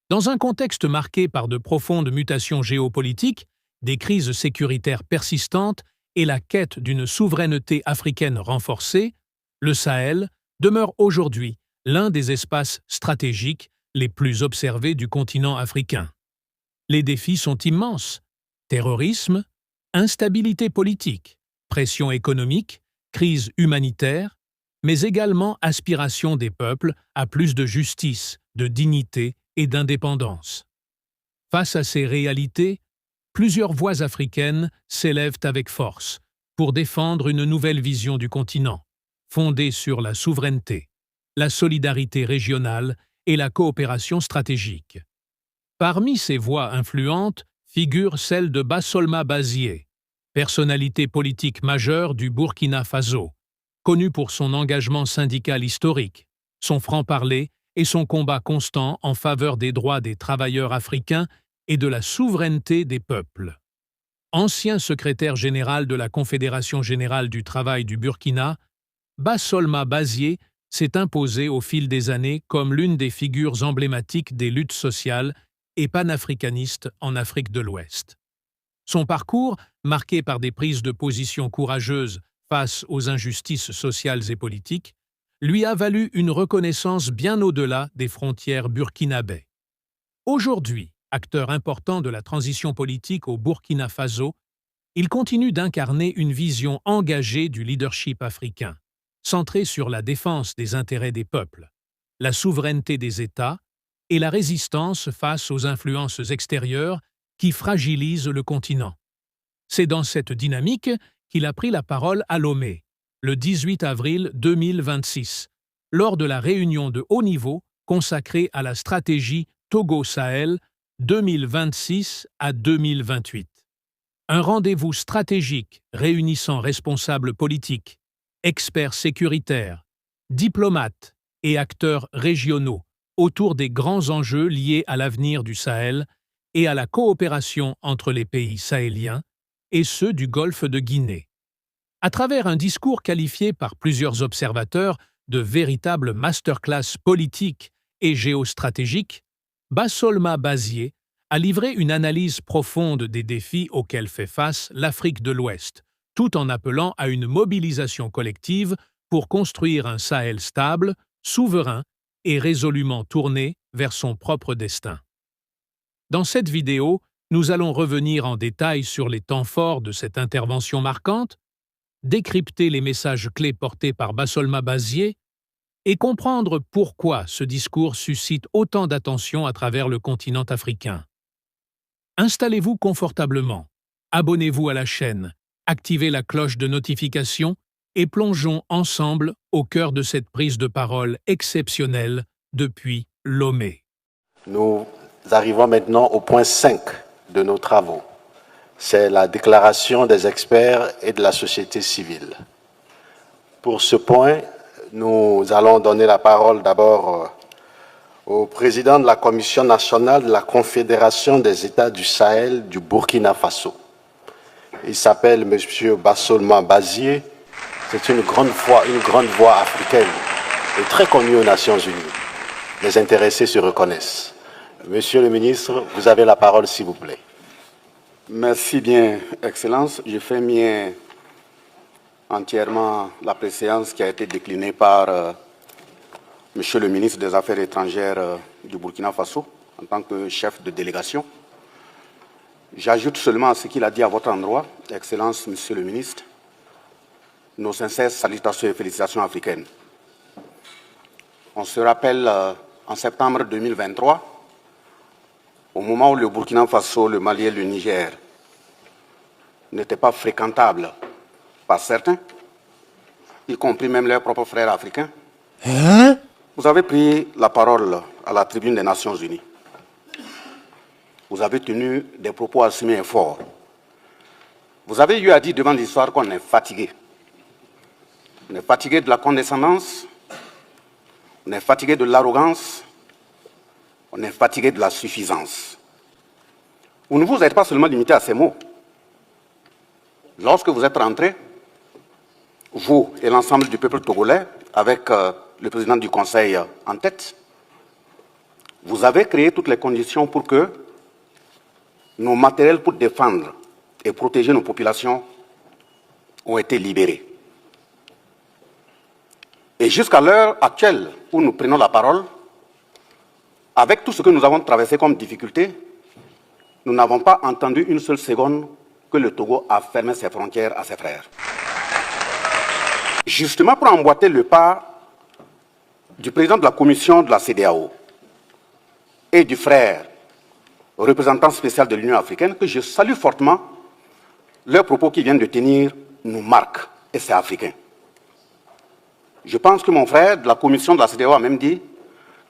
Dans un contexte marqué par de profondes mutations géopolitiques, des crises sécuritaires persistantes et la quête d'une souveraineté africaine renforcée, le Sahel demeure aujourd'hui l'un des espaces stratégiques les plus observés du continent africain. Les défis sont immenses: terrorisme, instabilité politique, pression économique, crise humanitaire, mais également aspiration des peuples à plus de justice, de dignité et d'indépendance. Face à ces réalités, plusieurs voix africaines s'élèvent avec force pour défendre une nouvelle vision du continent, fondée sur la souveraineté, la solidarité régionale et la coopération stratégique. Parmi ces voix influentes figure celle de Bassolma Bazié, personnalité politique majeure du Burkina Faso, connu pour son engagement syndical historique, son franc-parler et son combat constant en faveur des droits des travailleurs africains et de la souveraineté des peuples. Ancien secrétaire général de la Confédération générale du travail du Burkina, Bassolma Bazié s'est imposé au fil des années comme l'une des figures emblématiques des luttes sociales et panafricanistes en Afrique de l'Ouest. Son parcours, marqué par des prises de position courageuses face aux injustices sociales et politiques, lui a valu une reconnaissance bien au-delà des frontières burkinabais. Aujourd'hui, acteur important de la transition politique au Burkina Faso, il continue d'incarner une vision engagée du leadership africain, centrée sur la défense des intérêts des peuples, la souveraineté des États et la résistance face aux influences extérieures qui fragilisent le continent. C'est dans cette dynamique qu'il a pris la parole à Lomé, le 18 avril 2026, lors de la réunion de haut niveau consacrée à la stratégie Togo-Sahel 2026 à 2028. Un rendez-vous stratégique réunissant responsables politiques, experts sécuritaires, diplomates et acteurs régionaux autour des grands enjeux liés à l'avenir du Sahel et à la coopération entre les pays sahéliens et ceux du Golfe de Guinée. À travers un discours qualifié par plusieurs observateurs de véritable masterclass politique et géostratégique, Bassolma Bazié a livré une analyse profonde des défis auxquels fait face l'Afrique de l'Ouest, tout en appelant à une mobilisation collective pour construire un Sahel stable, souverain et résolument tourné vers son propre destin. Dans cette vidéo, nous allons revenir en détail sur les temps forts de cette intervention marquante, décrypter les messages clés portés par Bassolma Bazié et comprendre pourquoi ce discours suscite autant d'attention à travers le continent africain. Installez-vous confortablement, abonnez-vous à la chaîne, activez la cloche de notification et plongeons ensemble au cœur de cette prise de parole exceptionnelle depuis Lomé. Nous arrivons maintenant au point 5 de nos travaux. C'est la déclaration des experts et de la société civile. Pour ce point, nous allons donner la parole d'abord au président de la Commission nationale de la Confédération des États du Sahel du Burkina Faso. Il s'appelle M. Bassolma Bazié. C'est une grande voix africaine et très connue aux Nations Unies. Les intéressés se reconnaissent. Monsieur le ministre, vous avez la parole, s'il vous plaît. Merci bien, Excellence. Je fais mien entièrement la préséance qui a été déclinée par Monsieur le ministre des Affaires étrangères du Burkina Faso en tant que chef de délégation. J'ajoute seulement à ce qu'il a dit à votre endroit, Excellence, Monsieur le ministre, nos sincères salutations et félicitations africaines. On se rappelle en septembre 2023, au moment où le Burkina Faso, le Mali et le Niger n'étaient pas fréquentables par certains, y compris même leurs propres frères africains, vous avez pris la parole à la tribune des Nations Unies. Vous avez tenu des propos assumés et forts. Vous avez eu à dire devant l'histoire qu'on est fatigué. On est fatigué de la condescendance, on est fatigué de l'arrogance, on est fatigué de la suffisance. Vous ne vous êtes pas seulement limité à ces mots. Lorsque vous êtes rentré, vous et l'ensemble du peuple togolais, avec le président du Conseil en tête, vous avez créé toutes les conditions pour que nos matériels pour défendre et protéger nos populations ont été libérés. Et jusqu'à l'heure actuelle où nous prenons la parole, avec tout ce que nous avons traversé comme difficulté, nous n'avons pas entendu une seule seconde que le Togo a fermé ses frontières à ses frères. Justement pour emboîter le pas du président de la commission de la CEDEAO et du frère représentant spécial de l'Union africaine, que je salue fortement, leurs propos qu'ils viennent de tenir nous marquent, et c'est africain. Je pense que mon frère de la commission de la CEDEAO a même dit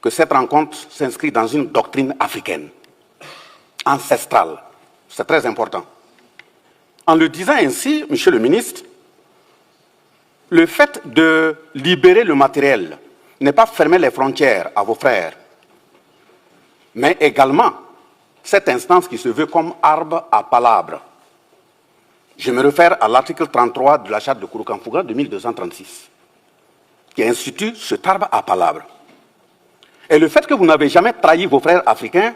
que cette rencontre s'inscrit dans une doctrine africaine, ancestrale. C'est très important. En le disant ainsi, Monsieur le ministre, le fait de libérer le matériel n'est pas fermer les frontières à vos frères, mais également cette instance qui se veut comme arbre à palabre. Je me réfère à l'article 33 de la charte de Kurukanfuga de 1236, qui institue cet arbre à palabre. Et le fait que vous n'avez jamais trahi vos frères africains,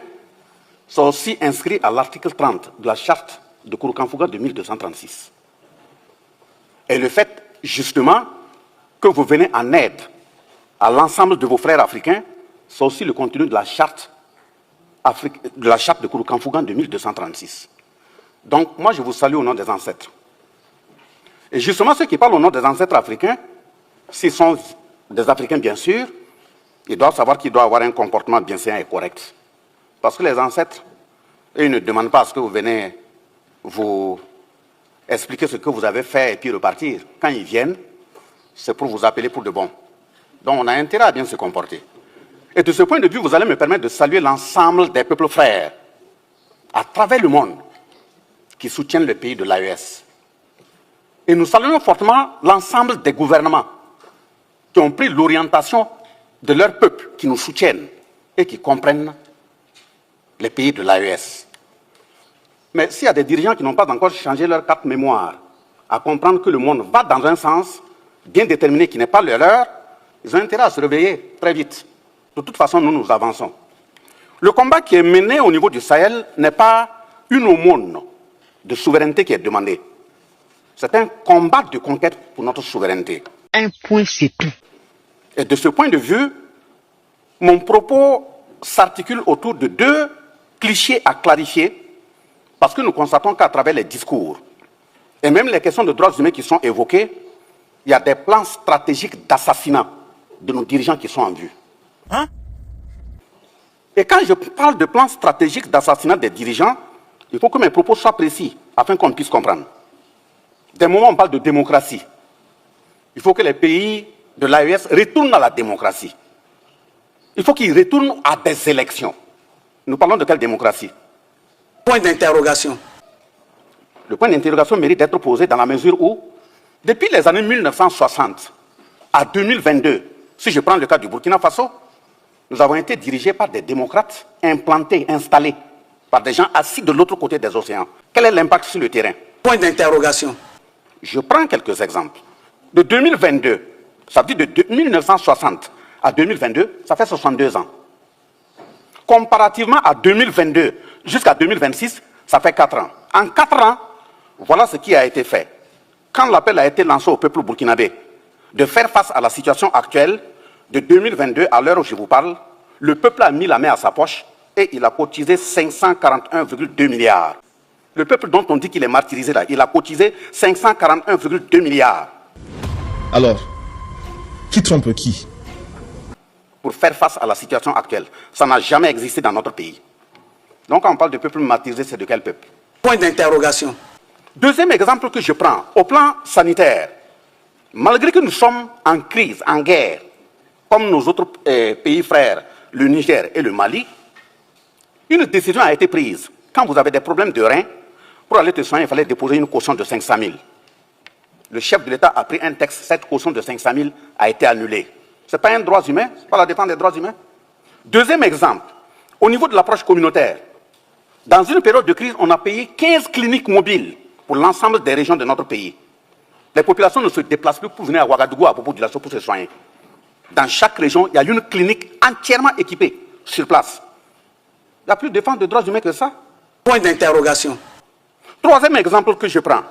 c'est aussi inscrit à l'article 30 de la charte de Kurukanfuga de 1236. Et le fait, justement, que vous venez en aide à l'ensemble de vos frères africains, c'est aussi le contenu de la charte de Kurukanfuga de 1236. Donc, moi, je vous salue au nom des ancêtres. Et justement, ceux qui parlent au nom des ancêtres africains, s'ils sont des Africains, bien sûr, ils doivent savoir qu'ils doivent avoir un comportement bien sain et correct. Parce que les ancêtres, eux, ils ne demandent pas à ce que vous venez vous expliquer ce que vous avez fait et puis repartir. Quand ils viennent, c'est pour vous appeler pour de bon. Donc, on a intérêt à bien se comporter. Et de ce point de vue, vous allez me permettre de saluer l'ensemble des peuples frères à travers le monde qui soutiennent le pays de l'AES. Et nous saluons fortement l'ensemble des gouvernements qui ont pris l'orientation de leur peuple, qui nous soutiennent et qui comprennent les pays de l'AES. Mais s'il y a des dirigeants qui n'ont pas encore changé leur carte mémoire à comprendre que le monde va dans un sens bien déterminé qui n'est pas le leur, ils ont intérêt à se réveiller très vite. De toute façon, nous avançons. Le combat qui est mené au niveau du Sahel n'est pas une aumône de souveraineté qui est demandée. C'est un combat de conquête pour notre souveraineté. Un point, c'est tout. Et de ce point de vue, mon propos s'articule autour de deux clichés à clarifier, parce que nous constatons qu'à travers les discours, et même les questions de droits humains qui sont évoquées, il y a des plans stratégiques d'assassinat de nos dirigeants qui sont en vue. Hein? Et quand je parle de plans stratégiques d'assassinat des dirigeants, il faut que mes propos soient précis, afin qu'on puisse comprendre. Des moments où on parle de démocratie, il faut que les pays de l'AES retournent à la démocratie. Il faut qu'ils retournent à des élections. Nous parlons de quelle démocratie? Point d'interrogation. Le point d'interrogation mérite d'être posé dans la mesure où, depuis les années 1960 à 2022, si je prends le cas du Burkina Faso, nous avons été dirigés par des démocrates implantés, installés, par des gens assis de l'autre côté des océans. Quel est l'impact sur le terrain? Point d'interrogation. Je prends quelques exemples. De 2022, ça veut dire de 1960 à 2022, ça fait 62 ans. Comparativement à 2022 jusqu'à 2026, ça fait 4 ans. En 4 ans, voilà ce qui a été fait. Quand l'appel a été lancé au peuple burkinabé de faire face à la situation actuelle, de 2022 à l'heure où je vous parle, le peuple a mis la main à sa poche et il a cotisé 541,2 milliards. Le peuple dont on dit qu'il est martyrisé là, il a cotisé 541,2 milliards. Alors, qui trompe qui? Pour faire face à la situation actuelle. Ça n'a jamais existé dans notre pays. Donc quand on parle de peuple martyrisé, c'est de quel peuple? Point d'interrogation. Deuxième exemple que je prends, au plan sanitaire, malgré que nous sommes en crise, en guerre, comme nos autres pays frères, le Niger et le Mali, une décision a été prise. Quand vous avez des problèmes de reins, pour aller te soigner, il fallait déposer une caution de 500 000. Le chef de l'État a pris un texte, cette caution de 500 000 a été annulée. Ce n'est pas un droit humain, ce n'est pas la défense des droits humains. Deuxième exemple, au niveau de l'approche communautaire, dans une période de crise, on a payé 15 cliniques mobiles pour l'ensemble des régions de notre pays. Les populations ne se déplacent plus pour venir à Ouagadougou, à Popodulation pour se soigner. Dans chaque région, il y a une clinique entièrement équipée sur place. Il n'y a plus de défense des droits humains que ça. Point d'interrogation. Troisième exemple que je prends,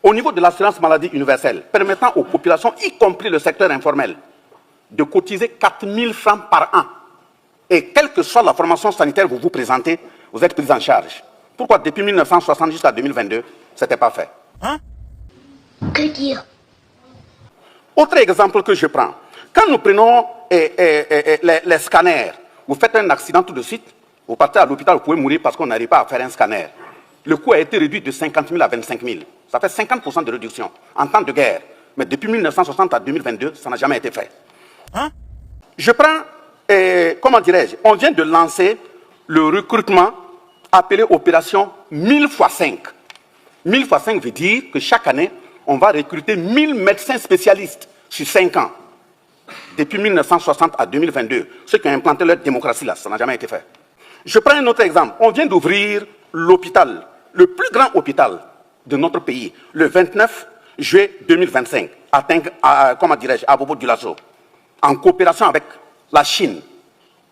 au niveau de l'assurance maladie universelle, permettant aux populations, y compris le secteur informel, de cotiser 4 000 francs par an. Et quelle que soit la formation sanitaire que vous vous présentez, vous êtes pris en charge. Pourquoi depuis 1960 jusqu'à 2022, ce n'était pas fait? Que dire? Autre exemple que je prends, quand nous prenons les scanners, vous faites un accident tout de suite, vous partez à l'hôpital, vous pouvez mourir parce qu'on n'arrive pas à faire un scanner. Le coût a été réduit de 50 000 à 25 000. Ça fait 50% de réduction en temps de guerre. Mais depuis 1960 à 2022, ça n'a jamais été fait. Je prends, comment dirais-je, on vient de lancer le recrutement appelé opération 1000 x 5. 1000 x 5 veut dire que chaque année, on va recruter 1000 médecins spécialistes sur 5 ans. Depuis 1960 à 2022, ceux qui ont implanté leur démocratie là, ça n'a jamais été fait. Je prends un autre exemple. On vient d'ouvrir l'hôpital, le plus grand hôpital de notre pays, le 29 juillet 2025, à Bobo-Dioulasso, en coopération avec la Chine.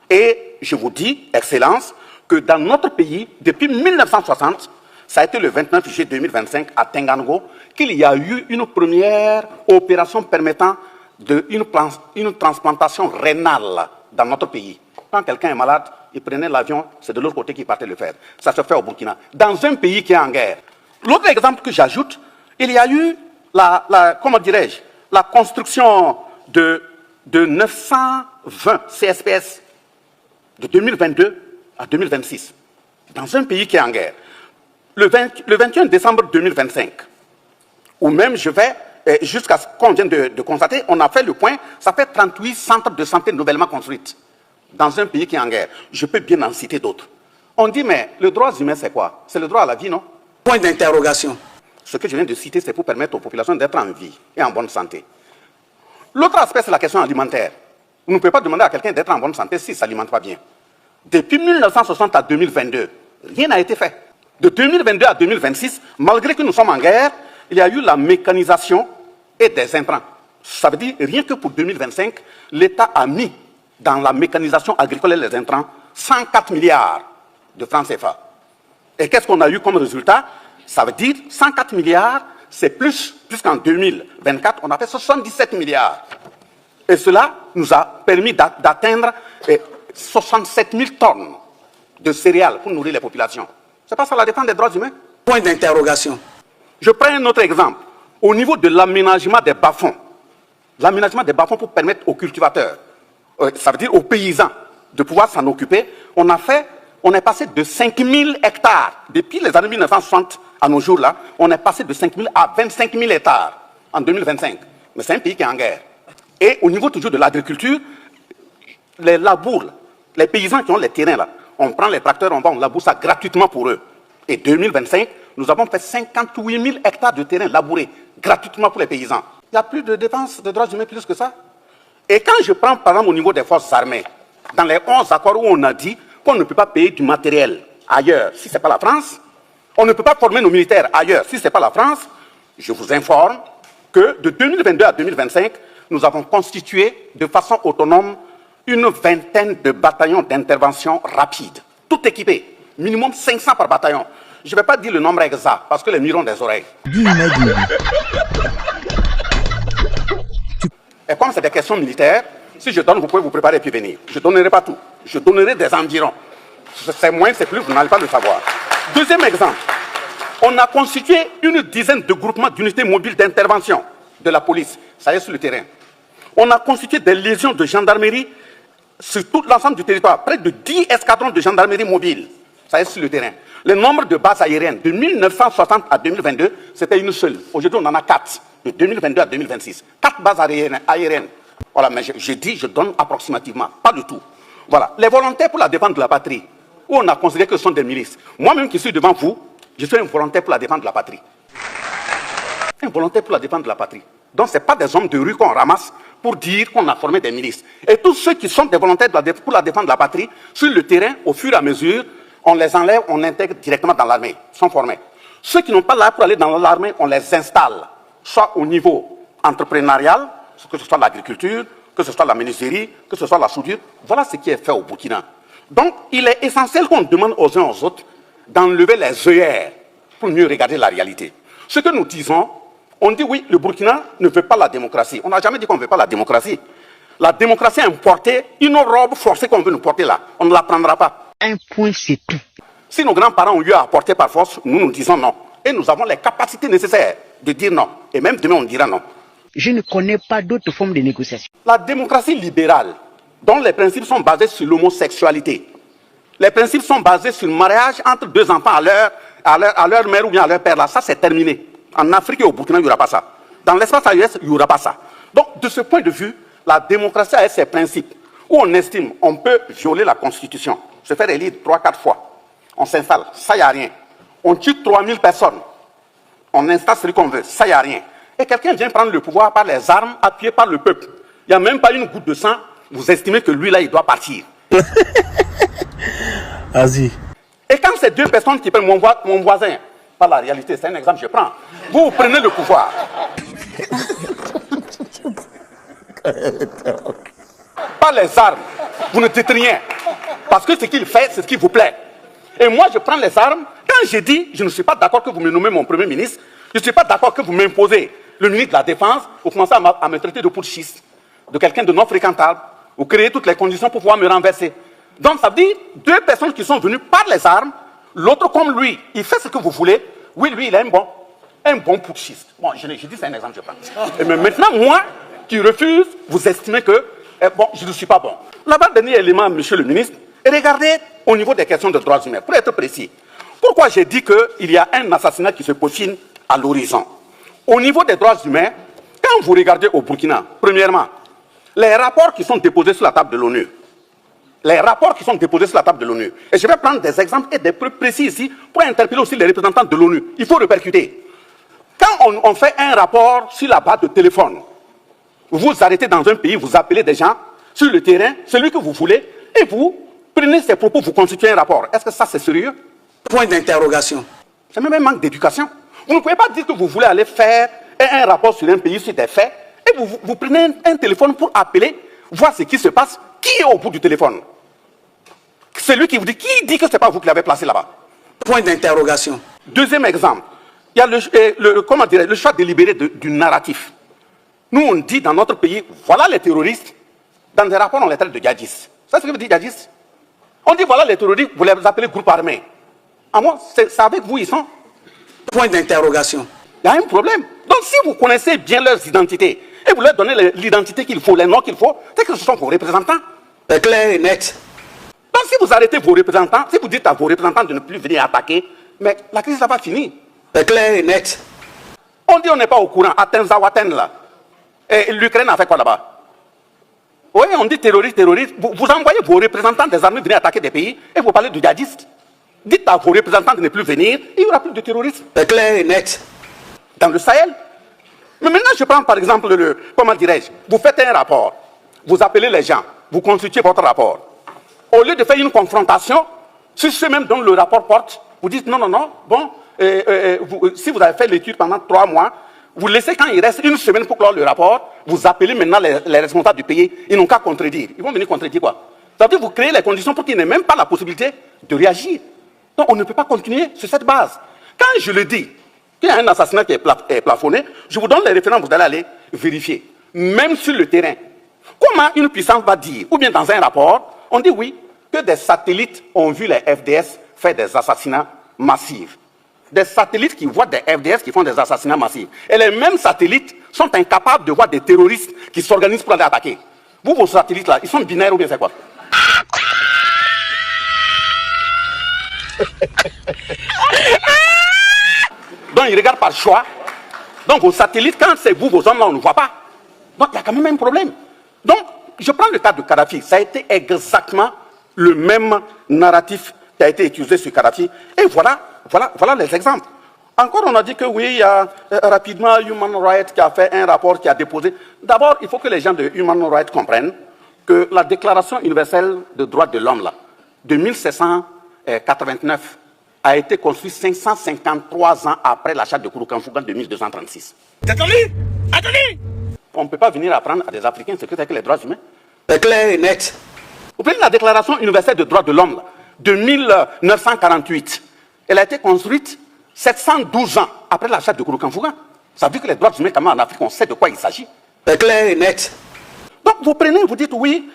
Et je vous dis, Excellence, que dans notre pays, depuis 1960, ça a été le 29 juillet 2025 à Tengango, qu'il y a eu une première opération permettant une transplantation rénale dans notre pays. Quand quelqu'un est malade, il prenait l'avion, c'est de l'autre côté qu'il partait le faire. Ça se fait au Burkina, dans un pays qui est en guerre. L'autre exemple que j'ajoute, il y a eu la construction de 920 CSPS de 2022 à 2026, dans un pays qui est en guerre. Le 21 décembre 2025, ou même je vais, jusqu'à ce qu'on vient de constater, on a fait le point, ça fait 38 centres de santé nouvellement construits dans un pays qui est en guerre. Je peux bien en citer d'autres. On dit, mais le droit humain, c'est quoi? C'est le droit à la vie, non? Point d'interrogation. Ce que je viens de citer, c'est pour permettre aux populations d'être en vie et en bonne santé. L'autre aspect, c'est la question alimentaire. Vous ne pouvez pas demander à quelqu'un d'être en bonne santé s'il ne s'alimente pas bien. Depuis 1960 à 2022, rien n'a été fait. De 2022 à 2026, malgré que nous sommes en guerre, il y a eu la mécanisation et des intrants. Ça veut dire, rien que pour 2025, l'État a mis dans la mécanisation agricole et les intrants 104 milliards de francs CFA. Et qu'est-ce qu'on a eu comme résultat? Ça veut dire 104 milliards, c'est plus, puisqu'en 2024, on a fait 77 milliards. Et cela nous a permis d'atteindre 67 000 tonnes de céréales pour nourrir les populations. C'est pas ça la défense des droits humains? Point d'interrogation. Je prends un autre exemple. Au niveau de l'aménagement des bas-fonds, l'aménagement des bas-fonds pour permettre aux cultivateurs, ça veut dire aux paysans, de pouvoir s'en occuper, on est passé de 5 000 hectares, depuis les années 1960 à nos jours là, on est passé de 5 000 à 25 000 hectares en 2025. Mais c'est un pays qui est en guerre. Et au niveau toujours de l'agriculture, les labours, les paysans qui ont les terrains là, on prend les tracteurs, on laboure ça gratuitement pour eux. Et 2025, nous avons fait 58 000 hectares de terrain labourés gratuitement pour les paysans. Il n'y a plus de défense des droits humains plus que ça. Et quand je prends par exemple au niveau des forces armées, dans les 11 accords où on a dit qu'on ne peut pas payer du matériel ailleurs si ce n'est pas la France, on ne peut pas former nos militaires ailleurs si ce n'est pas la France, je vous informe que de 2022 à 2025, nous avons constitué de façon autonome une vingtaine de bataillons d'intervention rapide, tout équipés, minimum 500 par bataillon. Je ne vais pas dire le nombre exact, parce que les murs ont des oreilles. Et comme c'est des questions militaires, si je donne, vous pouvez vous préparer et puis venir. Je ne donnerai pas tout. Je donnerai des environs. C'est moins, c'est plus, vous n'allez pas le savoir. Deuxième exemple, on a constitué une dizaine de groupements d'unités mobiles d'intervention de la police. Ça y est sur le terrain. On a constitué des légions de gendarmerie sur tout l'ensemble du territoire. Près de 10 escadrons de gendarmerie mobile. Ça y est sur le terrain. Le nombre de bases aériennes de 1960 à 2022, c'était une seule. Aujourd'hui, on en a 4. De 2022 à 2026. 4 bases aériennes. Voilà, mais je dis, je donne approximativement. Pas du tout. Voilà. Les volontaires pour la défense de la patrie, où on a considéré que ce sont des milices. Moi-même qui suis devant vous, je suis un volontaire pour la défense de la patrie. Un volontaire pour la défense de la patrie. Donc, ce n'est pas des hommes de rue qu'on ramasse pour dire qu'on a formé des milices. Et tous ceux qui sont des volontaires pour la défense de la patrie, sur le terrain, au fur et à mesure, on les enlève, on intègre directement dans l'armée, sont formés. Ceux qui n'ont pas l'air pour aller dans l'armée, on les installe, soit au niveau entrepreneurial, que ce soit l'agriculture, que ce soit la menuiserie, que ce soit la soudure. Voilà ce qui est fait au Burkina. Donc, il est essentiel qu'on demande aux uns aux autres d'enlever les œillères pour mieux regarder la réalité. Ce que nous disons, on dit oui, le Burkina ne veut pas la démocratie. On n'a jamais dit qu'on ne veut pas la démocratie. La démocratie a importé une robe forcée qu'on veut nous porter là. On ne la prendra pas. Un point, c'est tout. Si nos grands-parents ont eu à porter par force, nous disons non. Et nous avons les capacités nécessaires de dire non. Et même demain, on dira non. Je ne connais pas d'autres formes de négociation. La démocratie libérale, dont les principes sont basés sur l'homosexualité, les principes sont basés sur le mariage entre deux enfants à leur mère ou bien à leur père, là, ça c'est terminé. En Afrique et au Burkina, il n'y aura pas ça. Dans l'espace AES, il n'y aura pas ça. Donc, de ce point de vue, la démocratie a ses principes, où on estime on peut violer la Constitution, se faire élire 3-4 fois. On s'installe, ça, il n'y a rien. On tue 3000 personnes. On installe celui qu'on veut, ça, il n'y a rien. Et quelqu'un vient prendre le pouvoir par les armes, appuyé par le peuple. Il n'y a même pas une goutte de sang. Vous estimez que lui, là, il doit partir. Vas-y. Et quand ces deux personnes qui prennent mon voisin, pas la réalité, c'est un exemple que je prends, vous prenez le pouvoir. Pas les armes, vous ne dites rien. Parce que ce qu'il fait, c'est ce qui vous plaît. Et moi, je prends les armes. Quand je dis, je ne suis pas d'accord que vous me nommez mon Premier ministre, je ne suis pas d'accord que vous m'imposez le ministre de la Défense, vous commencez à me traiter de putschiste, de quelqu'un de non fréquentable, vous créez toutes les conditions pour pouvoir me renverser. Donc ça veut dire deux personnes qui sont venues par les armes, l'autre comme lui, il fait ce que vous voulez. Oui, lui, il est un bon putschiste. Bon, je dis c'est un exemple, je prends. Et mais maintenant, moi, qui refuse, vous estimez que, bon, je ne suis pas bon. Là-bas, dernier élément, monsieur le ministre, et regardez au niveau des questions de droits humains, pour être précis. Pourquoi j'ai dit qu'il y a un assassinat qui se peaufine à l'horizon? Au niveau des droits humains, quand vous regardez au Burkina, premièrement, les rapports qui sont déposés sur la table de l'ONU, et je vais prendre des exemples et des preuves précis ici pour interpeller aussi les représentants de l'ONU. Il faut répercuter. Quand on fait un rapport sur la base de téléphone, vous arrêtez dans un pays, vous appelez des gens sur le terrain, celui que vous voulez, et vous prenez ces propos, vous constituez un rapport. Est-ce que ça c'est sérieux? Point d'interrogation. C'est même un manque d'éducation. Vous ne pouvez pas dire que vous voulez aller faire un rapport sur un pays, sur des faits, et vous prenez un téléphone pour appeler, voir ce qui se passe. Qui est au bout du téléphone? Celui qui vous dit, qui dit que ce n'est pas vous qui l'avez placé là-bas? Point d'interrogation. Deuxième exemple, il y a le choix délibéré du narratif. Nous, on dit dans notre pays, voilà les terroristes. Dans des rapports, on les traite de djihadistes. C'est ce que vous dites, djihadistes? On dit, voilà les terroristes, vous les appelez groupe armé. À moi, c'est avec vous, ils sont. Point d'interrogation. Il y a un problème. Donc, si vous connaissez bien leurs identités, et vous leur donnez l'identité qu'il faut, les noms qu'il faut, c'est que ce sont vos représentants. C'est clair et net. Donc, si vous arrêtez vos représentants, si vous dites à vos représentants de ne plus venir attaquer, mais la crise, ça va finir. C'est clair et net. On dit on n'est pas au courant. À Tenzawaten, là. Et l'Ukraine a fait quoi là-bas? Oui, on dit terroriste. Vous envoyez vos représentants des armées venir attaquer des pays et vous parlez de djihadistes. Dites à vos représentants de ne plus venir, il n'y aura plus de terrorisme. C'est clair et net. Dans le Sahel. Mais maintenant, je prends par exemple comment dirais-je, vous faites un rapport, vous appelez les gens, vous constituez votre rapport. Au lieu de faire une confrontation, sur ceux même dont le rapport porte, vous dites non, bon, si vous avez fait l'étude pendant 3 mois, vous laissez quand il reste 1 semaine pour clore le rapport, vous appelez maintenant les responsables du pays, ils n'ont qu'à contredire. Ils vont venir contredire quoi? Ça veut dire que vous créez les conditions pour qu'ils n'aient même pas la possibilité de réagir. Donc on ne peut pas continuer sur cette base. Quand je le dis, qu'il y a un assassinat qui est plafonné, je vous donne les références, vous allez aller vérifier. Même sur le terrain. Comment une puissance va dire, ou bien dans un rapport, on dit oui, que des satellites ont vu les FDS faire des assassinats massifs. Des satellites qui voient des FDS qui font des assassinats massifs. Et les mêmes satellites sont incapables de voir des terroristes qui s'organisent pour aller attaquer. Vous, vos satellites là, ils sont binaires ou bien c'est quoi? Donc ils regardent par choix. Donc vos satellites, quand c'est vous, vos hommes là, on ne voit pas. Donc il y a quand même un problème. Donc, je prends le cas de Kadhafi. Ça a été exactement le même narratif qui a été utilisé sur Kadhafi. Et voilà les exemples. Encore, on a dit que oui, il y a rapidement Human Rights qui a fait un rapport, qui a déposé. D'abord, il faut que les gens de Human Rights comprennent que la Déclaration universelle des droits de l'homme, de 1789, a été construite 553 ans après la charte de Kouroukanfouga de 1236. Attendez! On ne peut pas venir apprendre à des Africains ce que c'est que les droits humains. C'est clair et net. Vous prenez la Déclaration universelle des droits de l'homme de 1948. Elle a été construite 712 ans après la charte de Kouroukanfouga. Ça veut dire que les droits humains en Afrique, on sait de quoi il s'agit. C'est clair et net. Donc vous prenez, vous dites oui,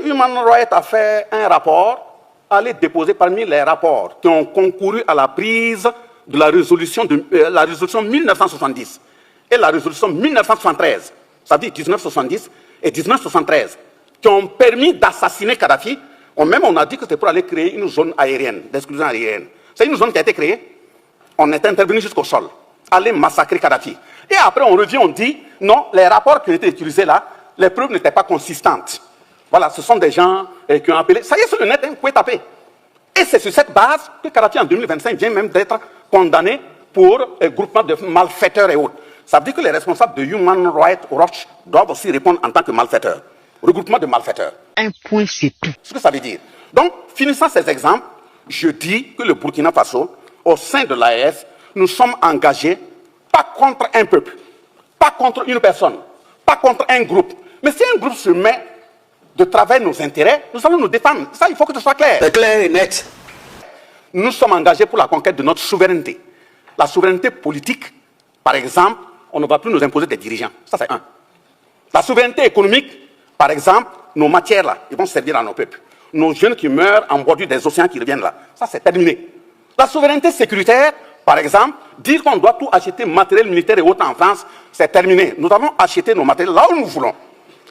Human Rights a fait un rapport, allez déposer parmi les rapports qui ont concouru à la prise de la résolution 1970 et la résolution 1973, ça veut dire 1970 et 1973, qui ont permis d'assassiner Kadhafi. Même on a dit que c'était pour aller créer une zone aérienne, d'exclusion aérienne. C'est une zone qui a été créée. On est intervenu jusqu'au sol, aller massacrer Kadhafi. Et après on revient, on dit, non, les rapports qui ont été utilisés là, les preuves n'étaient pas consistantes. Voilà, ce sont des gens qui ont appelé. Ça y est, sur le net, vous pouvez taper. Et c'est sur cette base que Kadhafi, en 2025, vient même d'être condamné pour groupement de malfaiteurs et autres. Ça veut dire que les responsables de Human Rights Watch doivent aussi répondre en tant que malfaiteurs. Regroupement de malfaiteurs. Un point, c'est tout. Ce que ça veut dire. Donc, finissant ces exemples, je dis que le Burkina Faso, au sein de l'AES, nous sommes engagés, pas contre un peuple, pas contre une personne, pas contre un groupe. Mais si un groupe se met de travailler nos intérêts, nous allons nous défendre. Ça, il faut que ce soit clair. C'est clair et net. Nous sommes engagés pour la conquête de notre souveraineté. La souveraineté politique, par exemple, on ne va plus nous imposer des dirigeants. Ça, c'est un. La souveraineté économique, par exemple, nos matières là, ils vont servir à nos peuples. Nos jeunes qui meurent en bordure des océans qui reviennent là, ça c'est terminé. La souveraineté sécuritaire, par exemple, dire qu'on doit tout acheter matériel militaire et autres en France, c'est terminé. Nous avons acheté nos matériels là où nous voulons.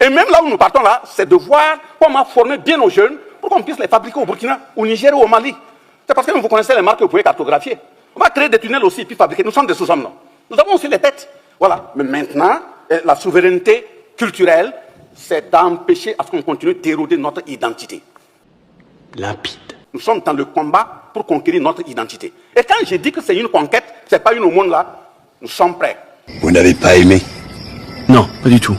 Et même là où nous partons là, c'est de voir comment former bien nos jeunes pour qu'on puisse les fabriquer au Burkina, au Niger ou au Mali. C'est parce que vous connaissez les marques que vous pouvez cartographier. On va créer des tunnels aussi, puis fabriquer. Nous sommes des sous-hommes, non? Nous avons aussi les têtes. Voilà. Mais maintenant, la souveraineté culturelle, c'est d'empêcher à ce qu'on continue d'éroder notre identité. Limpide. Nous sommes dans le combat pour conquérir notre identité. Et quand je dis que c'est une conquête, ce n'est pas une aumône là, nous sommes prêts. Vous n'avez pas aimé? Non, pas du tout.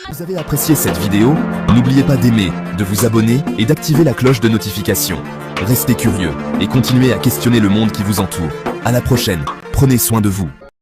Vous avez apprécié cette vidéo? N'oubliez pas d'aimer, de vous abonner et d'activer la cloche de notification. Restez curieux et continuez à questionner le monde qui vous entoure. À la prochaine, prenez soin de vous.